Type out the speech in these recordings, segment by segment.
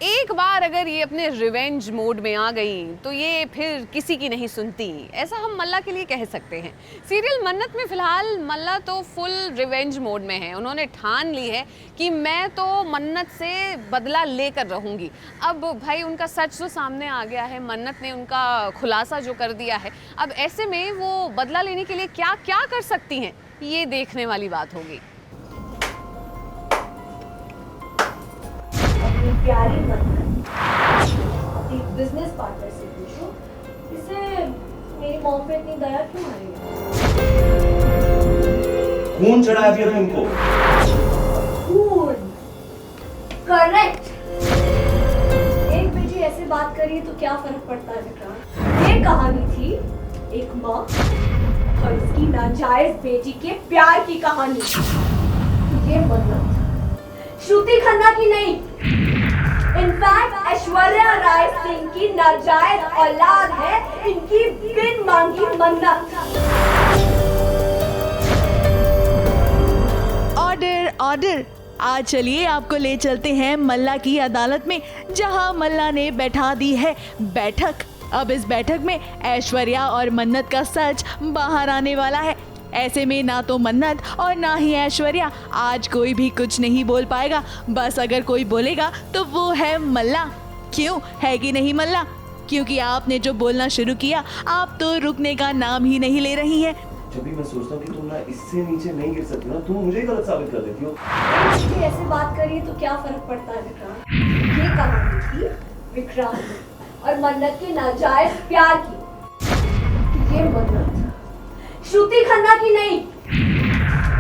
एक बार अगर ये अपने रिवेंज मोड में आ गई तो ये फिर किसी की नहीं सुनती, ऐसा हम मल्ला के लिए कह सकते हैं। सीरियल मन्नत में फिलहाल मल्ला तो फुल रिवेंज मोड में है। उन्होंने ठान ली है कि मैं तो मन्नत से बदला लेकर रहूंगी। अब भाई उनका सच तो सामने आ गया है, मन्नत ने उनका खुलासा जो कर दिया है, अब ऐसे में वो बदला लेने के लिए क्या क्या कर सकती हैं, ये देखने वाली बात होगी। प्यारी मन्नत अपनी बिजनेस पार्टनर से पूछो, इसे मेरी मॉम पे इतनी दया क्यों आ रही है? खून चढ़ा है अभी तुमको। खून, करेक्ट। एक बेटी ऐसे बात करी तो क्या फर्क पड़ता है विक्रांत? ये कहानी थी एक माँ और उसकी नाजायज बेटी के प्यार की कहानी। ये मन्नत श्रुति खन्ना की नहीं, इनफैक्ट ऐश्वर्या राय सिंह की नाजायज औलाद है, इनकी बिन मांगी मन्नत। Order order. आज चलिए आपको ले चलते हैं मल्ला की अदालत में, जहां मल्ला ने बैठा दी है बैठक। अब इस बैठक में ऐश्वर्या और मन्नत का सच बाहर आने वाला है। ऐसे में ना तो मन्नत और ना ही ऐश्वर्या आज कोई भी कुछ नहीं बोल पाएगा। बस अगर कोई बोलेगा तो वो है मल्ला। क्यों है कि नहीं मल्ला? क्योंकि आपने जो बोलना शुरू किया, आप तो रुकने का नाम ही नहीं ले रही हैं। जब भी मैं सोचता हूँ कि तुम ना इससे नीचे नहीं गिर सकती ना, तुम मुझे गलत साबित कर देती हो। ये ऐसे बात करिए तो क्या फर्क पड़ता है विक्रांत? ये कहानी थी विक्रांत और मन्नत के नाजायज प्यार की। ये मन्नत श्रुति खन्ना की नहीं,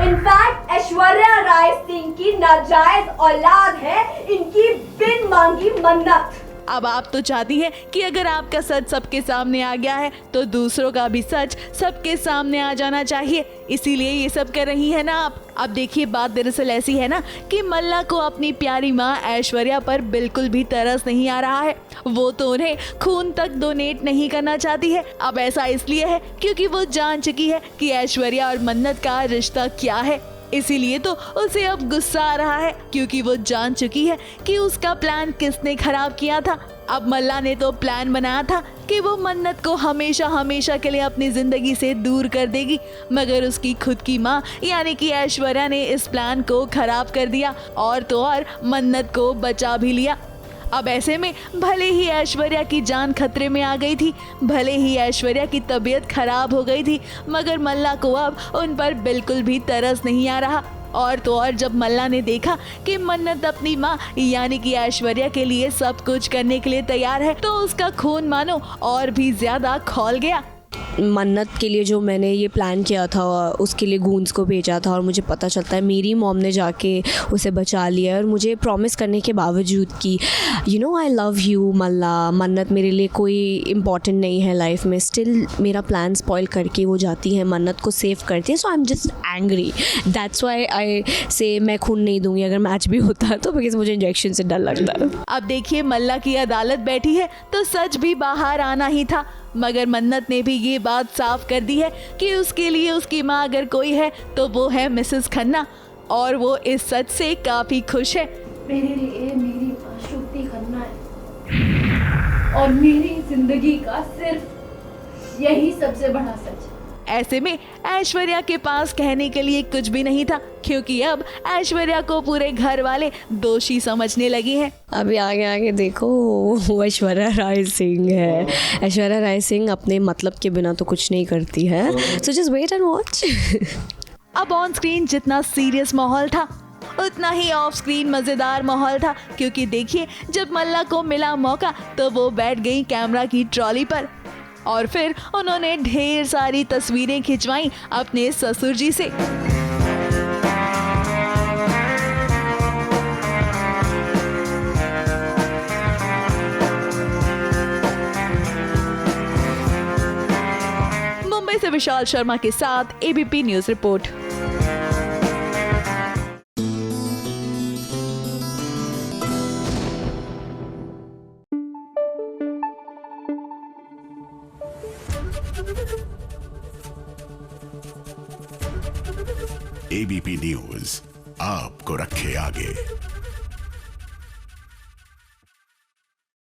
इनफैक्ट ऐश्वर्या राय सिंह की नाजायज औलाद है, इनकी बिन मांगी मन्नत। अब आप तो चाहती हैं कि अगर आपका सच सबके सामने आ गया है तो दूसरों का भी सच सबके सामने आ जाना चाहिए, इसीलिए ये सब कर रही है ना आप। अब देखिए बात दरअसल ऐसी है ना कि मल्ला को अपनी प्यारी माँ ऐश्वर्या पर बिल्कुल भी तरस नहीं आ रहा है। वो तो उन्हें खून तक डोनेट नहीं करना चाहती है। अब ऐसा इसलिए है क्योंकि वो जान चुकी है कि ऐश्वर्या और मन्नत का रिश्ता क्या है। इसीलिए तो उसे अब गुस्सा आ रहा है, क्योंकि वो जान चुकी है कि उसका प्लान किसने खराब किया था। अब मल्ला ने तो प्लान बनाया था कि वो मन्नत को हमेशा हमेशा के लिए अपनी जिंदगी से दूर कर देगी, मगर उसकी खुद की माँ यानी कि ऐश्वर्या ने इस प्लान को खराब कर दिया और तो और मन्नत को बचा भी लिया। अब ऐसे में भले ही ऐश्वर्या की जान खतरे में आ गई थी, भले ही ऐश्वर्या की तबीयत खराब हो गई थी, मगर मल्ला को अब उन पर बिल्कुल भी तरस नहीं आ रहा। और तो और जब मल्ला ने देखा कि मन्नत अपनी माँ यानी कि ऐश्वर्या के लिए सब कुछ करने के लिए तैयार है, तो उसका खून मानो और भी ज्यादा खौल गया। मन्नत के लिए जो मैंने ये प्लान किया था उसके लिए गूंज को भेजा था और मुझे पता चलता है मेरी मॉम ने जाके उसे बचा लिया और मुझे प्रॉमिस करने के बावजूद कि you know I love you मल्ला, मन्नत मेरे लिए कोई इम्पॉर्टेंट नहीं है लाइफ में, स्टिल मेरा प्लान स्पॉइल करके वो जाती है, मन्नत को सेव करती है। So I am just angry, that's why I say मैं खून नहीं दूंगी अगर मैच भी होता है तो, बिकॉज मुझे इंजेक्शन से डर लगता है। अब देखिए मल्ला की अदालत बैठी है तो सच भी बाहर आना ही था, मगर मन्नत ने भी ये बात साफ कर दी है कि उसके लिए उसकी माँ अगर कोई है तो वो है मिसेस खन्ना, और वो इस सच से काफी खुश है। मेरे लिए मेरी माँ श्रुति खन्ना है और मेरी जिंदगी का सिर्फ यही सबसे बड़ा सच है। ऐसे में ऐश्वर्या के पास कहने के लिए कुछ भी नहीं था, क्योंकि अब ऐश्वर्या को पूरे घर वाले दोषी समझने लगे हैं। अभी आगे आगे देखो वो ऐश्वर्या राय सिंह है। ऐश्वर्या राय सिंह अपने मतलब के बिना तो कुछ नहीं करती है, so just wait and watch. अब ऑन स्क्रीन जितना सीरियस माहौल था उतना ही ऑफ स्क्रीन मजेदार माहौल था, क्योंकि देखिए जब मल्ला को मिला मौका तो वो बैठ गई कैमरा की ट्रॉली पर और फिर उन्होंने ढेर सारी तस्वीरें खिंचवाई अपने ससुर जी से। मुंबई से विशाल शर्मा के साथ ABP news report. ABP news आपको रखे आगे।